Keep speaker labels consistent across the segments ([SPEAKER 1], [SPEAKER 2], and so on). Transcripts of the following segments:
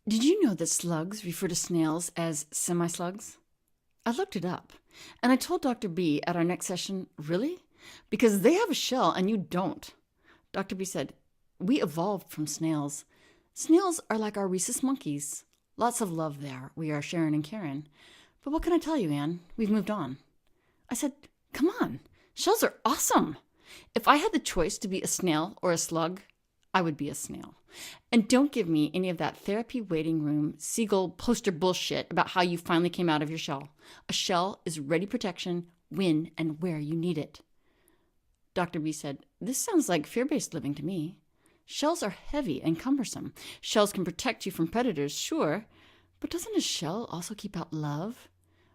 [SPEAKER 1] Did you know that slugs refer to snails as semi-slugs? I looked it up, and I told Dr. B at our next session, really? Because they have a shell and you don't. Dr. B said, we evolved from snails. Snails are like our rhesus monkeys. Lots of love there. We are Sharon and Karen. But what can I tell you, Anne? We've moved on. I said, come on. Shells are awesome. If I had the choice to be a snail or a slug, I would be a snail. And don't give me any of that therapy waiting room seagull poster bullshit about how you finally came out of your shell. A shell is ready protection when and where you need it. Dr. B said, this sounds like fear-based living to me. Shells are heavy and cumbersome. Shells can protect you from predators, sure, but doesn't a shell also keep out love?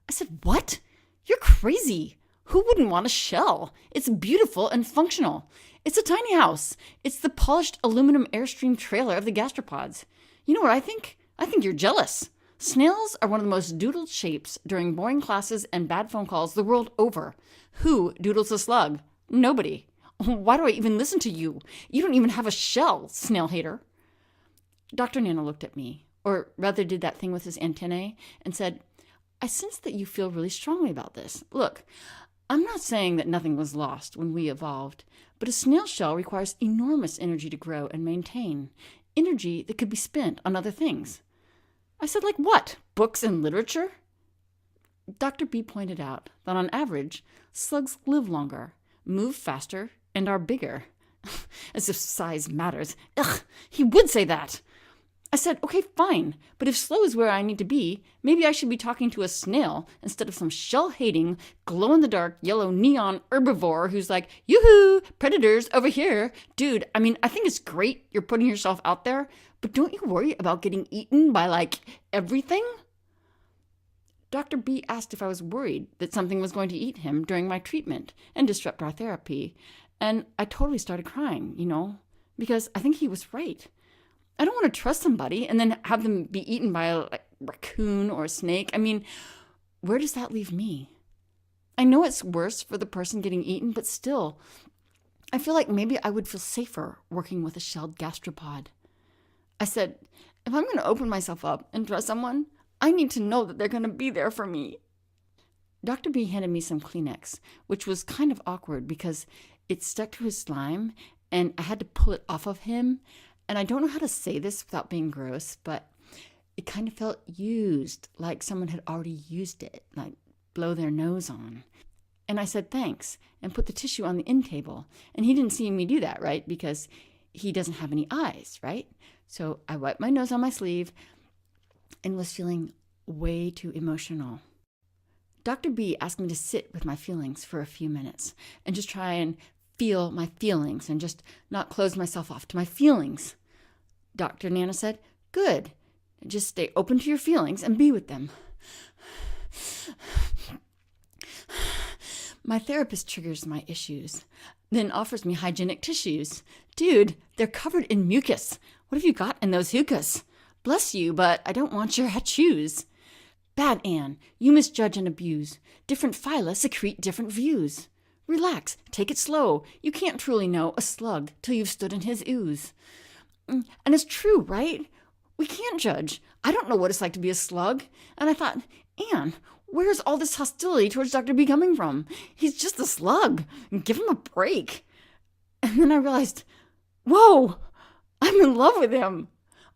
[SPEAKER 1] I said, what? You're crazy. Who wouldn't want a shell? It's beautiful and functional. It's a tiny house. It's the polished aluminum Airstream trailer of the gastropods. You know what I think? I think you're jealous. Snails are one of the most doodled shapes during boring classes and bad phone calls the world over. Who doodles a slug? Nobody. Why do I even listen to you? You don't even have a shell, snail hater. Dr. Nana looked at me, or rather did that thing with his antennae, and said, I sense that you feel really strongly about this. Look, I'm not saying that nothing was lost when we evolved, but a snail shell requires enormous energy to grow and maintain, energy that could be spent on other things. I said, like what? Books and literature? Dr. B pointed out that on average, slugs live longer, move faster, and are bigger. As if size matters. Ugh, he would say that. I said, okay, fine, but if slow is where I need to be, maybe I should be talking to a snail instead of some shell-hating, glow-in-the-dark, yellow neon herbivore who's like, yoo-hoo, predators over here. Dude, I mean, I think it's great you're putting yourself out there, but don't you worry about getting eaten by, like, everything? Dr. B asked if I was worried that something was going to eat him during my treatment and disrupt our therapy, and I totally started crying, because I think he was right. I don't want to trust somebody and then have them be eaten by a raccoon or a snake. I mean, where does that leave me? I know it's worse for the person getting eaten, but still, I feel like maybe I would feel safer working with a shelled gastropod. I said, if I'm going to open myself up and trust someone, I need to know that they're going to be there for me. Dr. B handed me some Kleenex, which was kind of awkward because it stuck to his slime and I had to pull it off of him. And I don't know how to say this without being gross, but it kind of felt used, like someone had already used it, like blow their nose on. And I said thanks and put the tissue on the end table. And he didn't see me do that, right? Because he doesn't have any eyes, right? So I wiped my nose on my sleeve and was feeling way too emotional. Dr. B asked me to sit with my feelings for a few minutes and just try and feel my feelings and just not close myself off to my feelings. Dr. Nana said, good. Just stay open to your feelings and be with them. My therapist triggers my issues, then offers me hygienic tissues. Dude, they're covered in mucus. What have you got in those hookahs? Bless you, but I don't want your shoes. Bad Anne, you misjudge and abuse. Different phyla secrete different views. Relax, take it slow. You can't truly know a slug till you've stood in his ooze. And it's true, right? We can't judge. I don't know what it's like to be a slug. And I thought, Anne, where's all this hostility towards Dr. B coming from? He's just a slug. Give him a break. And then I realized, whoa, I'm in love with him.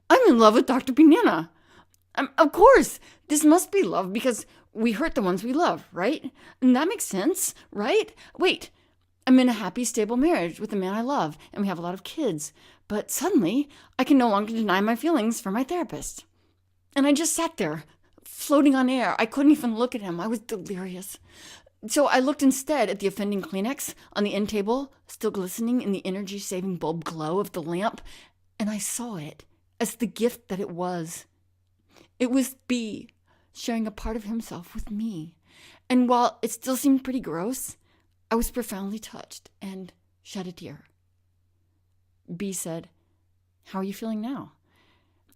[SPEAKER 1] I'm in love with Dr. B. Nana. Of course, this must be love because we hurt the ones we love, right? And that makes sense, right? Wait, I'm in a happy, stable marriage with the man I love, and we have a lot of kids. But suddenly, I can no longer deny my feelings for my therapist. And I just sat there, floating on air. I couldn't even look at him. I was delirious. So I looked instead at the offending Kleenex on the end table, still glistening in the energy-saving bulb glow of the lamp, and I saw it as the gift that it was. It was B sharing a part of himself with me. And while it still seemed pretty gross, I was profoundly touched and shed a tear. B said, how are you feeling now?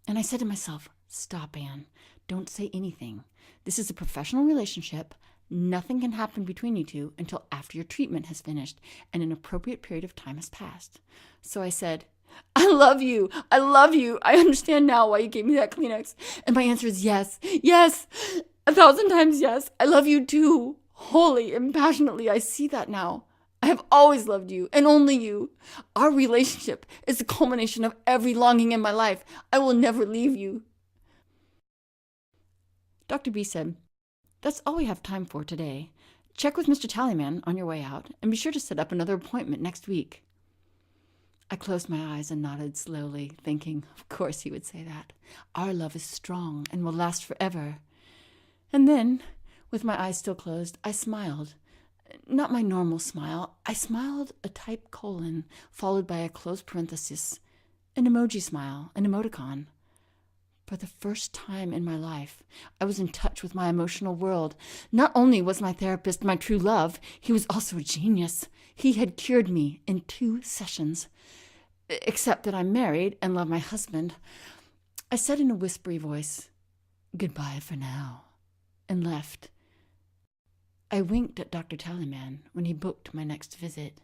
[SPEAKER 1] And I said to myself, stop, Anne. Don't say anything. This is a professional relationship. Nothing can happen between you two until after your treatment has finished and an appropriate period of time has passed. So I said, I love you. I love you. I understand now why you gave me that Kleenex. And my answer is yes. Yes. 1,000 times yes. I love you too. Wholly and passionately. I see that now. I have always loved you and only you. Our relationship is the culmination of every longing in my life. I will never leave you. Dr. B said, "That's all we have time for today. Check with Mr. Tallyman on your way out, and be sure to set up another appointment next week." I closed my eyes and nodded slowly, thinking, of course he would say that. Our love is strong and will last forever. And then, with my eyes still closed, I smiled. Not my normal smile. I smiled a type colon, followed by a closed parenthesis, an emoji smile, an emoticon. For the first time in my life, I was in touch with my emotional world. Not only was my therapist my true love, he was also a genius. He had cured me in 2 sessions. Except that I'm married and love my husband. I said in a whispery voice, "Goodbye for now," and left. I winked at Dr. Tallyman when he booked my next visit.